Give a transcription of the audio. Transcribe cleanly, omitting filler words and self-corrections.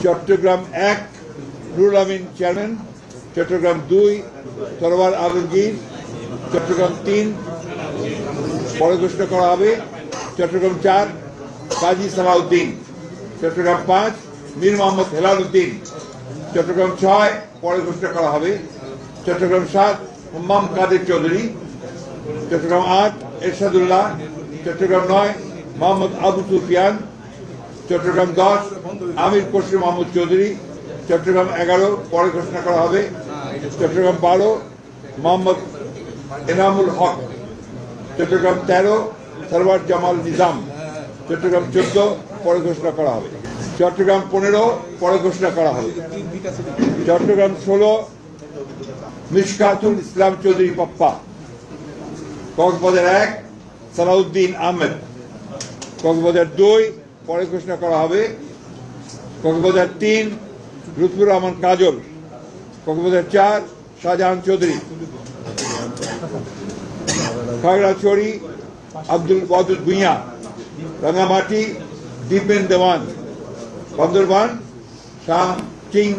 Chittagong 1 Nurul Amin chairman, Chittagong 2 Sarwar Alamgir, Chittagong 3 পরে ঘোষণা করা হবে, চট্টগ্রাম 4 কাজী সালাউদ্দিন, চট্টগ্রাম 5 মীর মোহাম্মদ হেলাল উদ্দিন, চট্টগ্রাম 6 পরে ঘোষণা করা হবে, চট্টগ্রাম 7 হুম্মাম কাদের চৌধুরী, চট্টগ্রাম 8 এরশাদুল্লাহ, চট্টগ্রাম 9 মোহাম্মদ আবু সুফিয়ান, চট্টগ্রাম 10 আমির খসরু মাহমুদ চৌধুরী, চট্টগ্রাম 11 পরে ঘোষণা করা হবে, চট্টগ্রাম 12 মোহাম্মদ এনামুল হক, চট্টগ্রাম 13 সরওয়ার জামাল নিজাম, চট্টগ্রাম 14 পরে ঘোষণা করা হবে, চট্টগ্রাম 15 পরে ঘোষণা করা হবে, চট্টগ্রাম 16 মিশকাতুল ইসলাম চৌধুরী পাপ্পা, কক্সবাজার 1 সালাউদ্দিন আহমেদ, কক্সবাজার 2 পরে ঘোষণা করা হবে, কক্সবাজার 3 লুৎফুর রহমান কাজল, কক্সবাজার 4 শাহজাহান চৌধুরী, খাগড়াছড়ি আব্দুল ওয়াদুদ ভুঁইয়া, রাঙামাটি দীপেন দেওয়ান, বান্দরবান শাহ কিং